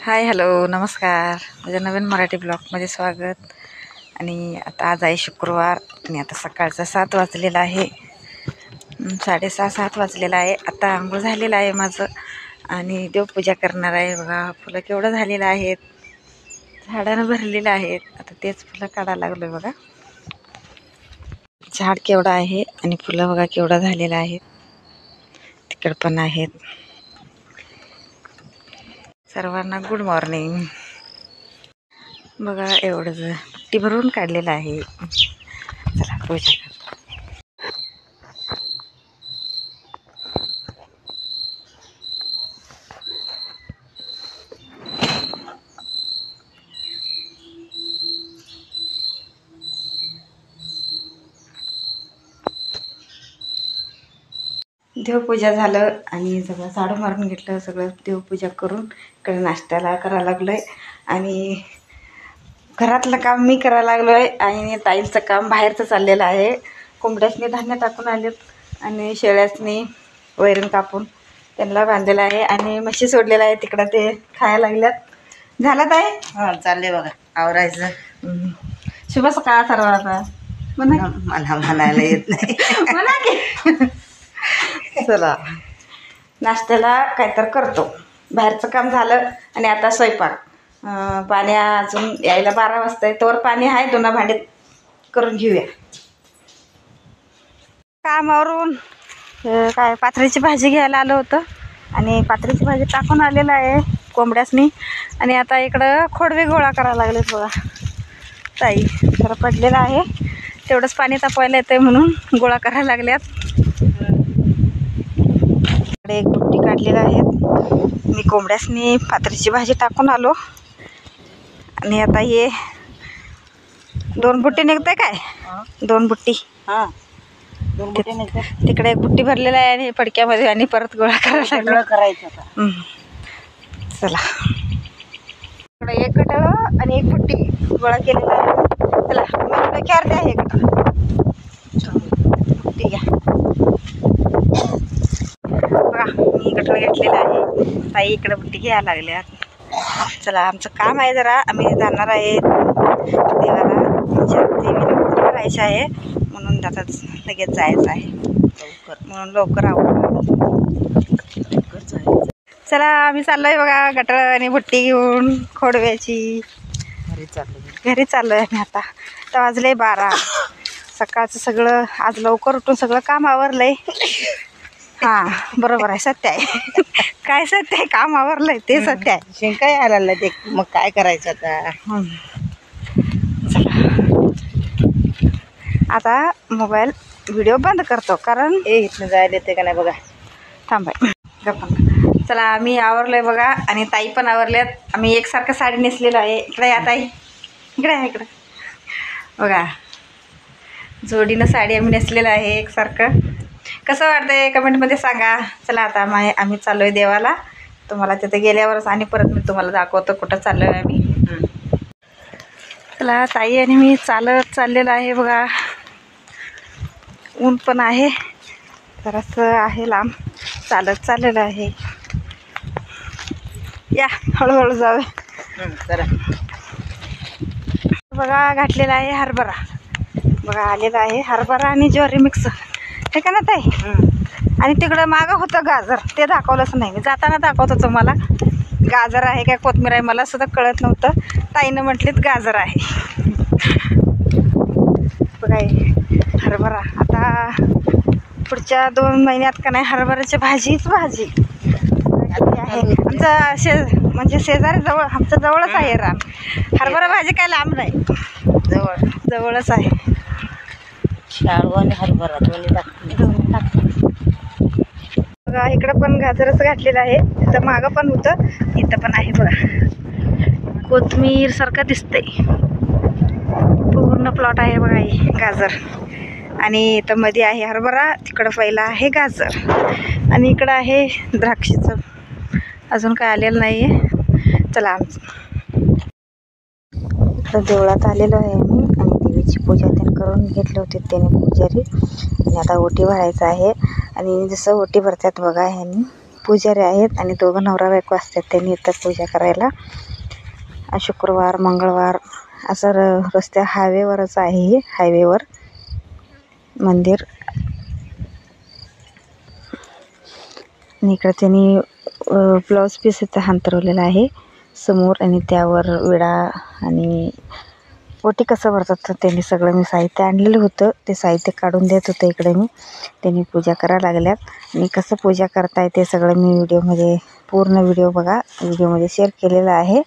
Hi hello नमस्कार, माझ्या नवीन मराठी ब्लॉगमध्ये स्वागत. आणि आता आज आहे शुक्रवार आणि आता सकाळचा 7 वाजलेला आहे. 6:30-7 वाजलेला आहे. आता आंघोळ झालेलं आहे माझं आणि देवपूजा करणार आहे. बघा फुलं केवढं झालेलं आहेत, झाडानं भरलेलं आहेत. आता तेच फुलं काढायला लागलो आहे. बघा झाड केवढं आहे आणि फुलं बघा केवढं झालेलं आहे. तिकड पण आहेत. सर्वांना गुड मॉर्निंग. बघा एवढंच पट्टी भरून काढलेलं आहे. चला पूजा कर. देवपूजा झालं आणि सगळं झाडू मारून घेतलं. सगळं देवपूजा करून इकडे नाश्त्याला करायला लागलो आहे आणि घरातलं काम मी करायला लागलो आहे. आणि ताईंचं काम बाहेरचं चाललेलं आहे. कोंबड्यासनी धान्य टाकून आलेत आणि शेळ्यासनी वैरण कापून त्यांना बांधलेलं आहे आणि म्हशी सोडलेलं आहे तिकडं, ते खायला लागल्यात. झालं ताई? हां चालले बघा आवरायचं. शुभ सकाळ सर्वांना. म्हणा मला म्हणायला येत नाही. म्हणा की. चला नाश्त्याला काहीतरी करतो. बाहेरचं काम झालं आणि आता स्वयंपाक. पाणी अजून यायला 12 वाजता आहे. तोवर पाणी आहे, दोन भांडे करून घेऊया. कामावरून काय पाथरीची भाजी घ्यायला आलं होतं आणि पाथरीची भाजी टाकून आलेलं आहे कोंबड्यासनी. आणि आता इकडं खोडवे गोळा करायला लागलेत बघा. ताई जरा पडलेलं आहे, तेवढंच पाणी तापवायला येतं आहे म्हणून गोळा करायला लागल्यात. इकडे एक बुट्टी काढलेला आहे. मी कोंबड्यासनी पाथरीची भाजी टाकून आलो आणि आता हे 2 बुट्टी निघते काय? 2 बुट्टी. हां 2 बुट्टे निघते. तिकडे एक बुट्टी भरलेला आहे आणि फडक्यामध्ये आणि परत गोळा करायला लागला. करायचं आता. चला इकडे एक गटळ आणि एक बुट्टी गोळा केलेला आहे. चला मी डोक्यावरती आहे गटळ. बुट्टी घ्या बघा, मी गटळ घेतलेला आहे. ताई इकडे बुट्टी घ्यायला लागल्यात. चला आमचं काम आहे, जरा आम्ही जाणार आहे देवाला. देवीला बुट्टी भरायची आहे म्हणून आता लगेच जायचं आहे. म्हणून लवकर आवडलं. चला आम्ही चाललोय बघा गटळ आणि बुट्टी घेऊन खोडव्याची. घरी चाललोय आम्ही आता. तर वाजले 12. सकाळचं सगळं आज लवकर उठून सगळं काम आवरलंय. हां बरोबर आहे, सत्य आहे. काय सत्य आहे, काम आवरलंय ते सत्य आहे. शिंका आला ते मग काय करायचं आता. आता मोबाईल व्हिडिओ बंद करतो कारण इथनं जायला येते का नाही बघा. थांबाय गप्पा. चला आम्ही आवरलोय बघा आणि ताई पण आवरल्यात. आम्ही एकसारखं साडी नेसलेलो आहे. इकडे या ताई, इकडे आहे. इकडं बघा जोडीनं साडी आम्ही नेसलेलं आहे एकसारखं. कसं वाटतंय कमेंटमध्ये सांगा. चला आता आम्ही चाललो आहे देवाला. तुम्हाला तिथे गेल्यावरच आणि परत मी तुम्हाला दाखवतो कुठं चाललो आहे आम्ही. चला ताई आणि मी चालत चाललेलं आहे बघा. ऊन पण आहे, जरासं आहे लांब. चालत चाललेलं आहे. या हळूहळू जाऊया. चला बघा घातलेला आहे हरभरा. बघा आलेला आहे हरभरा आणि ज्वारी मिक्स, हे का ना ताई. आणि तिकडं मागं होतं गाजर, ते दाखवलंच नाही. मी जाताना दाखवतो तुम्हाला. गाजर आहे काय कोथिंबीर आहे मला सुद्धा कळत नव्हतं. ताईनं म्हटलीत गाजर आहे. बघा हरभरा. आता पुढच्या 2 महिन्यात का नाही हरभऱ्याची भाजीच भाजी आहे. आमचं म्हणजे शेजारी जवळ, आमचं जवळच आहे रान. हरभरा भाजी काय लांब नाही, जवळच आहे. शाळू आणि हरभरा दोन्ही टाकतो. बघा इकडं पण गाजरच घातलेलं आहे. तिथं मागं पण होतं, इथं पण आहे बघा. कोथिंबीर सारखं दिसतंय. पूर्ण प्लॉट आहे बघा हे गाजर. आणि इथं मध्ये आहे हरभरा, तिकडं पहिला आहे गाजर आणि इकडं आहे द्राक्षीचं. अजून काय आलेलं नाही आहे. चला इकडं देवळात आलेलो आहे आम्ही आणि देवीची पूजा त्यांनी करून घेतली होती त्याने पुजारी. आणि आता ओटी भरायचं आहे आणि जसं ओटी भरतात बघा ह्यांनी पुजारी आहेत आणि दोघं नवरा बायको असतात, त्यांनी इथं पूजा करायला. शुक्रवार मंगळवार असं रस्त्या हायवेवरच आहे हे, हायवेवर मंदिर. आणि इकडं त्यांनी ब्लाऊज पीस इथं अंतरवलेला आहे समोर आणि त्यावर विडा आणि ओटी कसं भरतात तर त्यांनी सगळं मी साहित्य आणलेलं होतं, ते साहित्य काढून देत होतं इकडे मी. त्यांनी पूजा करायला लागल्यात आणि कसं पूजा करताय ते सगळं मी व्हिडिओमध्ये, पूर्ण व्हिडिओ बघा, व्हिडिओमध्ये शेअर केलेला आहे.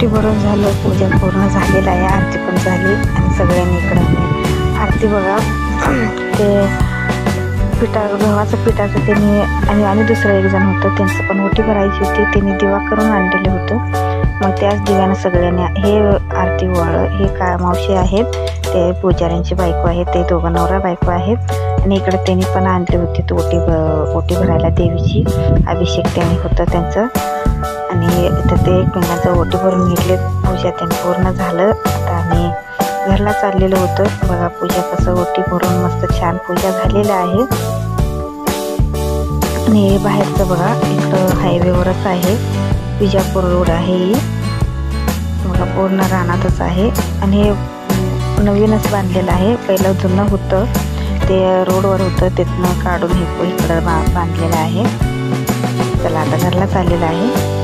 ओटी भरून झालं, पूजा पूर्ण झालेलं आहे, आरती पण झाली आणि सगळ्यांनी इकडं आरती बघा ते गव्हाचं पिठाचं त्यांनी आणि आम्ही दुसरं एक जण होतं त्यांचं पण ओटी भरायची होती, त्यांनी दिवा करून आणलेलं होतं. मग त्याच दिव्यानं सगळ्यांनी हे आरती ओवाळं. हे का मावशी आहेत ते पुजाऱ्यांची बायको आहेत, ते दोघं नवरा बायको आहेत आणि इकडे त्यांनी पण आणली होती ओटी भरायला देवीची. अभिषेक त्यांनी होतं त्यांचं आणि इथं ते एकमेकांचं ओटी भरून घेतले. पूजा त्यांनी पूर्ण झालं. आता आम्ही घरला चाललेलं होतं. बघा पूजा कसं ओटी भरून मस्त छान पूजा झालेलं आहे. आणि बाहेरचं बघा इकडं हायवेवरच आहे, विजापूर रोड आहे ही. बघा पूर्ण रानातच आहे आणि हे नवीनच बांधलेलं आहे. पहिलं जुनं होतं ते रोडवर होतं, तिथनं काढून हे इकडं बांधलेलं आहे. चला आता घरला चाललेलं आहे.